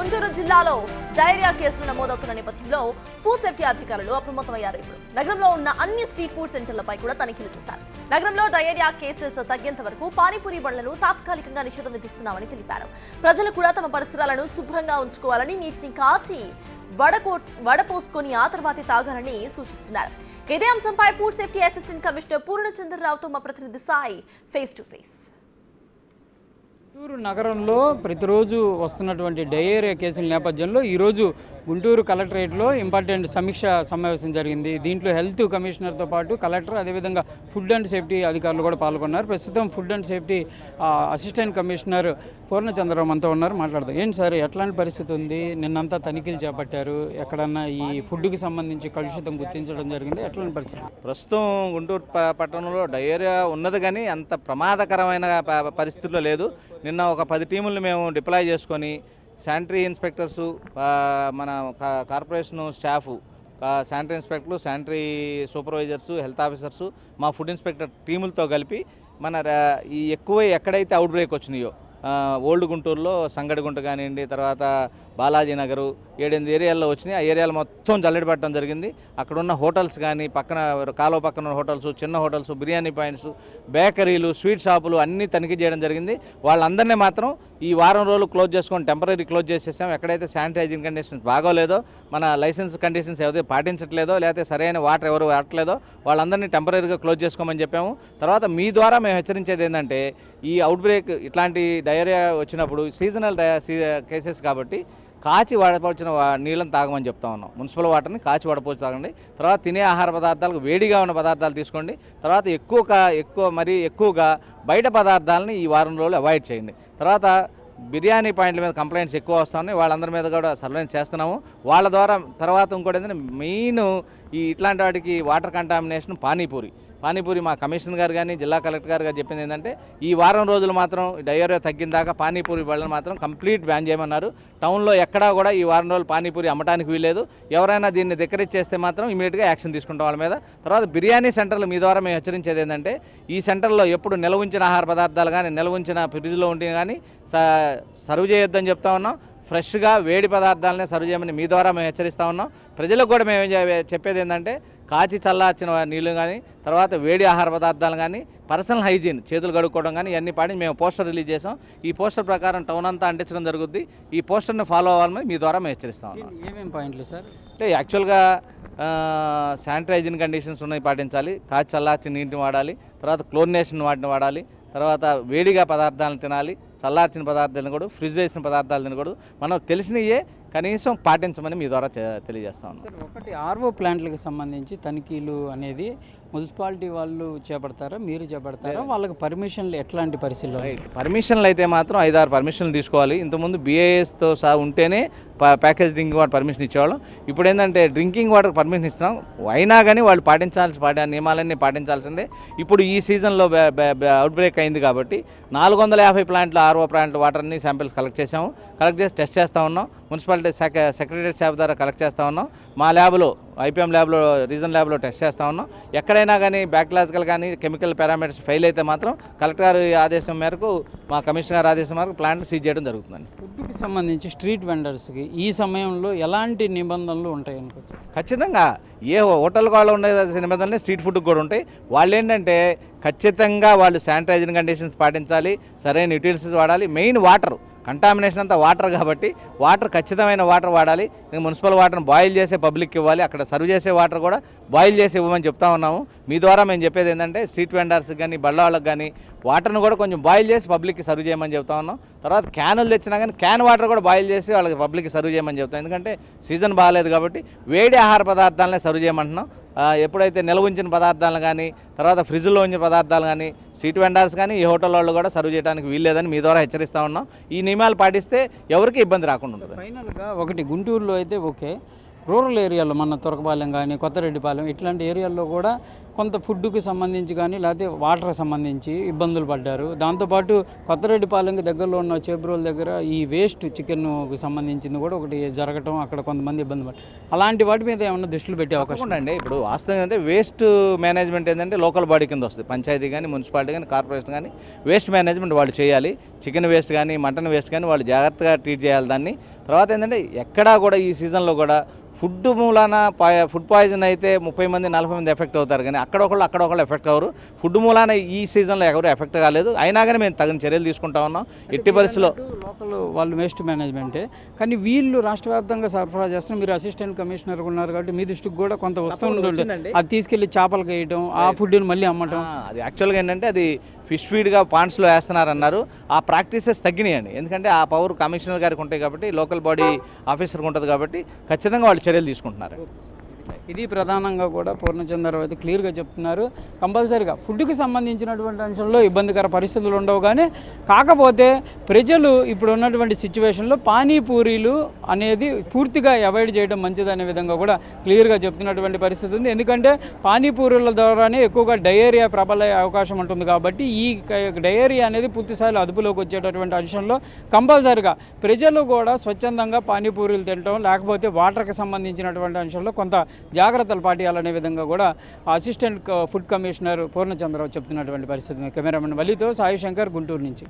గుంటూరు జిల్లాలో డయేరియా కేసులు నమోదవుతున్న నేపథ్యంలో ఫుడ్ సేఫ్టీ అధికారులు అప్రమత్తమయ్యారు. ఇప్పుడు నగరంలో ఉన్న అన్ని స్ట్రీట్ ఫుడ్ సెంటర్లపై కూడా తనిఖీలు చేశారు. నగరంలో డయేరియా కేసెస్ తగ్గేంత వరకు పానీపూరి బండ్లను తాత్కాలికంగా నిషేధం విధిస్తున్నామని తెలిపారు. ప్రజలు కూడా తమ పరిసరాలను శుభ్రంగా ఉంచుకోవాలని, నీటిని కాచి వడపోసుకొని ఆ తర్వాతే తాగాలని సూచిస్తున్నారు. ఇదే అంశంపై ఫుడ్ సేఫ్టీ అసిస్టెంట్ కమిషనర్ పూర్ణచంద్రరావుతో మా ప్రతినిధి Sai face to face. Guntur నగరంలో ప్రతిరోజు వస్తున్నటువంటి డయేరియా కేసుల నేపథ్యంలో ఈరోజు గుంటూరు కలెక్టరేట్లో ఇంపార్టెంట్ సమీక్ష సమావేశం జరిగింది. దీంట్లో హెల్త్ కమిషనర్తో పాటు కలెక్టర్, అదేవిధంగా ఫుడ్ అండ్ సేఫ్టీ అధికారులు కూడా పాల్గొన్నారు. ప్రస్తుతం food and safety assistant commissioner Purnachandrarao మనతో ఉన్నారు. మాట్లాడదాం. ఏంటి సార్, ఎట్లాంటి పరిస్థితి ఉంది? నిన్నంతా తనిఖీలు చేపట్టారు. ఎక్కడన్నా ఈ ఫుడ్కి సంబంధించి కలుషితం గుర్తించడం జరిగింది. ఎట్లాంటి పరిస్థితి? ప్రస్తుతం గుంటూరు పట్టణంలో డయేరియా ఉన్నది, కానీ అంత ప్రమాదకరమైన పరిస్థితుల్లో లేదు. నిన్న ఒక 10 టీములను మేము డిప్లాయ్ చేసుకొని శానిటరీ ఇన్స్పెక్టర్సు, మన కార్పొరేషన్ స్టాఫ్, శానిటరీ ఇన్స్పెక్టర్లు, శానిటరీ సూపర్వైజర్సు, హెల్త్ ఆఫీసర్సు, మా ఫుడ్ ఇన్స్పెక్టర్ టీములతో కలిపి మన ఈ ఎక్కువ ఎక్కడైతే అవుట్ బ్రేక్ వచ్చినాయో ఓల్డ్ గుంటూరులో సంగడిగుంట కానివ్వండి, తర్వాత బాలాజీ నగరు 7-8 ఏరియాల్లో వచ్చినాయి. ఆ ఏరియాలు మొత్తం జల్లెడి పట్టడం జరిగింది. అక్కడ ఉన్న హోటల్స్ కానీ, పక్కన కాలువ పక్కన ఉన్న హోటల్స్, చిన్న హోటల్స్, బిర్యానీ పాయింట్స్, బేకరీలు, స్వీట్ షాపులు అన్నీ తనిఖీ చేయడం జరిగింది. వాళ్ళందరినీ మాత్రం ఈ వారం రోజులు క్లోజ్ చేసుకొని టెంపరీ క్లోజ్ చేసేసాం. ఎక్కడైతే శానిటైజింగ్ కండిషన్స్ బాగోలేదో, మన లైసెన్స్ కండిషన్స్ ఏదైతే పాటించట్లేదో, లేకపోతే సరైన వాటర్ ఎవరు వాడట్లేదో వాళ్ళందరినీ టెంపరీగా క్లోజ్ చేసుకోమని చెప్పాము. తర్వాత మీ ద్వారా మేము హెచ్చరించేది ఏంటంటే, ఈ అవుట్ బ్రేక్ ఇట్లాంటి డయేరియా వచ్చినప్పుడు సీజనల్ కేసెస్ కాబట్టి కాచి వడపోసిన నీళ్ళని తాగమని చెప్తా ఉన్నాం. మున్సిపల్ వాటర్ని కాచి వడపోసి తాగండి. తర్వాత తినే ఆహార పదార్థాలకు వేడిగా ఉన్న పదార్థాలు తీసుకోండి. తర్వాత ఎక్కువగా బయట పదార్థాలని ఈ వారం రోజులు అవాయిడ్ చేయండి. తర్వాత బిర్యానీ పాయింట్ల మీద కంప్లైంట్స్ ఎక్కువ వస్తూ ఉన్నాయి. వాళ్ళందరి మీద కూడా సర్వేలెన్స్ చేస్తున్నాము. వాళ్ళ ద్వారా తర్వాత ఇంకోటి ఏంటంటే, మెయిన్ ఇట్లాంటి వాటికి వాటర్ కంటామినేషన్ పానీపూరి మా కమిషనర్ గారు కానీ, జిల్లా కలెక్టర్ గారు చెప్పింది ఏంటంటే, ఈ వారం రోజులు మాత్రం డయేరియా తగ్గిన దాకా పానీపూరి బళ్ళని మాత్రం కంప్లీట్ బ్యాన్ చేయమన్నారు. టౌన్లో ఎక్కడా కూడా ఈ వారం రోజులు పానీపూరి అమ్మటానికి వీల్లేదు. ఎవరైనా దీన్ని ధిక్కరించేస్తే మాత్రం ఇమీడియట్గా యాక్షన్ తీసుకుంటాం వాళ్ళ మీద. తర్వాత బిర్యానీ సెంటర్లు మీ ద్వారా మేము హెచ్చరించేది ఏంటంటే, ఈ సెంటర్లో ఎప్పుడు నిల్వ ఉంచిన ఆహార పదార్థాలు కానీ, నిల్వ ఉంచిన ఫ్రిడ్జ్లో ఉంటే కానీ సర్వ్ చేయొద్దని చెప్తా ఉన్నాం. ఫ్రెష్గా వేడి పదార్థాలనే సర్వ్ చేయమని మీ ద్వారా మేము హెచ్చరిస్తూ ఉన్నాం. ప్రజలకు కూడా మేము చెప్పేది ఏంటంటే, కాచి చల్లార్చిన నీళ్ళు కానీ, తర్వాత వేడి ఆహార పదార్థాలు కానీ, పర్సనల్ హైజీన్, చేతులు కడుక్కోవడం కానీ ఇవన్నీ పాటి మేము పోస్టర్ రిలీజ్ చేసాం. ఈ పోస్టర్ ప్రకారం టౌన్ అంతా అంటించడం జరుగుద్ది. ఈ పోస్టర్ని ఫాలో అవ్వాలని మీ ద్వారా మేము హెచ్చరిస్తాం ఉన్నాం. ఏమేమి పాయింట్లు సార్? అంటే యాక్చువల్గా శానిటైజింగ్ కండిషన్స్ ఉన్నాయి, పాటించాలి. కాచి చల్లార్చిన నీటిని వాడాలి. తర్వాత క్లోరినేషన్ వాటిని వాడాలి. తర్వాత వేడిగా పదార్థాలను తినాలి. చల్లార్చిన పదార్థాలు తినకూడదు, ఫ్రిడ్జ్ వేసిన పదార్థాలు తినకూడదు. మనం తెలిసినయే కనీసం పాటించమని మీ ద్వారా తెలియజేస్తా ఉన్నాం. ఒకటి, ఆర్ఓ ప్లాంట్లకు సంబంధించి తనిఖీలు అనేది మున్సిపాలిటీ వాళ్ళు చేపడతారా, మీరు చేపడతారా? వాళ్ళకి పర్మిషన్లు ఎట్లాంటి పరిస్థితుల్లో? పర్మిషన్లు అయితే మాత్రం 5-6 పర్మిషన్లు తీసుకోవాలి. ఇంతకుముందు BISతో సహా ఉంటేనే ప్యాకేజ్ డ్రింకింగ్ వాటర్ పర్మిషన్ ఇచ్చేవాళ్ళం. ఇప్పుడు ఏంటంటే డ్రింకింగ్ వాటర్ పర్మిషన్ ఇస్తున్నాం. అయినా కానీ వాళ్ళు నియమాలన్నీ పాటించాల్సిందే. ఇప్పుడు ఈ సీజన్లో అవుట్ బ్రేక్ అయింది కాబట్టి 450 ప్లాంట్లు, ఆర్ఓ ప్లాంట్ వాటర్ని శాంపిల్స్ కలెక్ట్ చేసాము. కలెక్ట్ చేసి టెస్ట్ చేస్తూ ఉన్నాం. మున్సిపాలిటీ సెక్రటరీ స్టాఫ్ ద్వారా కలెక్ట్ చేస్తూ ఉన్నాం. మా ల్యాబ్లో, IPM ల్యాబ్లో, రీజన్ ల్యాబ్లో టెస్ట్ చేస్తూ ఉన్నాం. ఎక్కడైనా కానీ బ్యాక్లాజికల్ కానీ కెమికల్ పారామీటర్స్ ఫెయిల్ అయితే మాత్రం కలెక్టర్ గారి ఆదేశం మేరకు, మా కమిషనర్ గారి ఆదేశం మేరకు ప్లాంట్ సీజ్ చేయడం జరుగుతుందండి. ఫుడ్కి సంబంధించి స్ట్రీట్ వెండర్స్కి ఈ సమయంలో ఎలాంటి నిబంధనలు ఉంటాయి అనుకోవచ్చు? ఖచ్చితంగా ఏ హోటల్ వాళ్ళు ఉండే నిబంధనలు స్ట్రీట్ ఫుడ్కి కూడా ఉంటాయి. వాళ్ళు ఏంటంటే ఖచ్చితంగా వాళ్ళు శానిటైజింగ్ కండిషన్స్ పాటించాలి, సరైన యూటిలిటీస్ వాడాలి. మెయిన్ వాటర్, కంటామినేషన్ అంతా వాటర్ కాబట్టి వాటర్ ఖచ్చితమైన వాటర్ వాడాలి. మున్సిపల్ వాటర్ని బాయిల్ చేసే పబ్లిక్కి ఇవ్వాలి. అక్కడ సర్వ్ చేసే వాటర్ కూడా బాయిల్ చేసి ఇవ్వమని చెప్తా ఉన్నాము. మీ ద్వారా మేము చెప్పేది ఏంటంటే, స్ట్రీట్ వెండర్స్కి కానీ, బళ్ళ వాళ్ళకి కానీ వాటర్ని కూడా కొంచెం బాయిల్ చేసి పబ్లిక్కి సర్వ్ చేయమని చెప్తా ఉన్నాం. తర్వాత క్యానులు తెచ్చినా కానీ క్యాన్ వాటర్ కూడా బాయిల్ చేసి వాళ్ళకి పబ్లిక్కి సర్వ్ చేయమని చెప్తాం. ఎందుకంటే సీజన్ బాగాలేదు కాబట్టి వేడి ఆహార పదార్థాలనే సర్వ్ చేయమంటున్నాం. ఎప్పుడైతే నిల్వ ఉంచిన పదార్థాలు కానీ, తర్వాత ఫ్రిడ్జ్లో ఉంచిన పదార్థాలు కానీ స్ట్రీట్ వెండర్స్ కానీ ఈ హోటల్ వాళ్ళు కూడా సర్వ్ చేయడానికి వీల్లేదని మీ ద్వారా హెచ్చరిస్తూ ఉన్నాం. ఈ నియమాలు పాటిస్తే ఎవరికి ఇబ్బంది రాకుండా ఉంటుంది. ఫైనల్గా ఒకటి, గుంటూరులో అయితే ఓకే, రూరల్ ఏరియాలో మన తురకపాలెం కానీ కొత్తరెడ్డిపాలెం ఇట్లాంటి ఏరియాల్లో కూడా కొంత ఫుడ్కి సంబంధించి కానీ లేకపోతే వాటర్కి సంబంధించి ఇబ్బందులు పడ్డారు. దాంతోపాటు కొత్తరెడ్డిపాలెంకి దగ్గరలో ఉన్న చేబ్రోల్ దగ్గర ఈ వేస్ట్ చికెన్కి సంబంధించింది కూడా ఒకటి జరగటం, అక్కడ కొంతమంది ఇబ్బంది పడ్డారు. అలాంటి వాటి మీద ఏమన్నా దృష్టిలో పెట్టే అవకాశం అండి. ఇప్పుడు వాస్తవం అంటే వేస్ట్ మేనేజ్మెంట్ ఏంటంటే లోకల్ బాడీ కింద వస్తుంది. పంచాయతీ కానీ, మున్సిపాలిటీ కానీ, కార్పొరేషన్ కానీ వేస్ట్ మేనేజ్మెంట్ వాళ్ళు చేయాలి. చికెన్ వేస్ట్ కానీ, మటన్ వేస్ట్ కానీ వాళ్ళు జాగ్రత్తగా ట్రీట్ చేయాలి దాన్ని. తర్వాత ఏంటంటే ఎక్కడా కూడా ఈ సీజన్లో కూడా ఫుడ్ మూలాన ఫుడ్ పాయిజన్ అయితే 30 మంది 40 మంది ఎఫెక్ట్ అవుతారు, కానీ అక్కడొకళ్ళు ఎఫెక్ట్ అవ్వరు. ఫుడ్ మూలాన ఈ సీజన్లో ఎవరు ఎఫెక్ట్ కాలేదు. అయినా కానీ మేము తగిన చర్యలు తీసుకుంటా ఉన్నాం. ఎట్టి పరిస్థితిలో లోకల్ వాళ్ళు వేస్ట్ మేనేజ్మెంటే, కానీ వీళ్ళు రాష్ట్ర వ్యాప్తంగా సరఫరా చేస్తున్నారు. మీరు అసిస్టెంట్ కమిషనర్ ఉన్నారు కాబట్టి మీ దృష్టికి కూడా కొంత వస్తుంటుంది. అది తీసుకెళ్లి చేపలకు వేయటం, ఆ ఫుడ్ని మళ్ళీ అమ్మటం. అది యాక్చువల్గా ఏంటంటే అది ఫిష్ ఫీడ్గా పాండ్స్లో వేస్తున్నారన్నారు. ఆ ప్రాక్టీసెస్ తగ్గినాయండి. ఎందుకంటే ఆ పవర్ కమిషనర్ గారికి ఉంటాయి కాబట్టి, లోకల్ బాడీ ఆఫీసర్కి ఉంటుంది కాబట్టి ఖచ్చితంగా వాళ్ళు చర్యలు తీసుకుంటున్నారు. ఇది ప్రధానంగా కూడా పూర్ణచంద్రరావు అయితే క్లియర్గా చెప్తున్నారు. కంపల్సరీగా ఫుడ్కి సంబంధించినటువంటి అంశంలో ఇబ్బందికర పరిస్థితులు ఉండవు, కానీ కాకపోతే ప్రజలు ఇప్పుడు ఉన్నటువంటి సిచ్యువేషన్లో పానీపూరీలు అనేది పూర్తిగా అవాయిడ్ చేయడం మంచిదనే విధంగా కూడా క్లియర్గా చెప్తున్నటువంటి పరిస్థితి ఉంది. ఎందుకంటే పానీపూరీల ద్వారానే ఎక్కువగా డయేరియా ప్రబలే అవకాశం ఉంటుంది కాబట్టి ఈ డయేరియా అనేది పూర్తిస్థాయిలో అదుపులోకి వచ్చేటటువంటి అంశంలో కంపల్సరీగా ప్రజలు కూడా స్వచ్ఛందంగా పానీపూరీలు తినడం, లేకపోతే వాటర్కి సంబంధించినటువంటి అంశంలో కొంత జాగ్రత్తలు పాటించాలనే విధంగా కూడా అసిస్టెంట్ ఫుడ్ కమిషనర్ పూర్ణచంద్రరావు చెప్తున్నటువంటి పరిస్థితి. కెమెరామెన్ వలితో సాయి శంకర్, గుంటూరు నుంచి.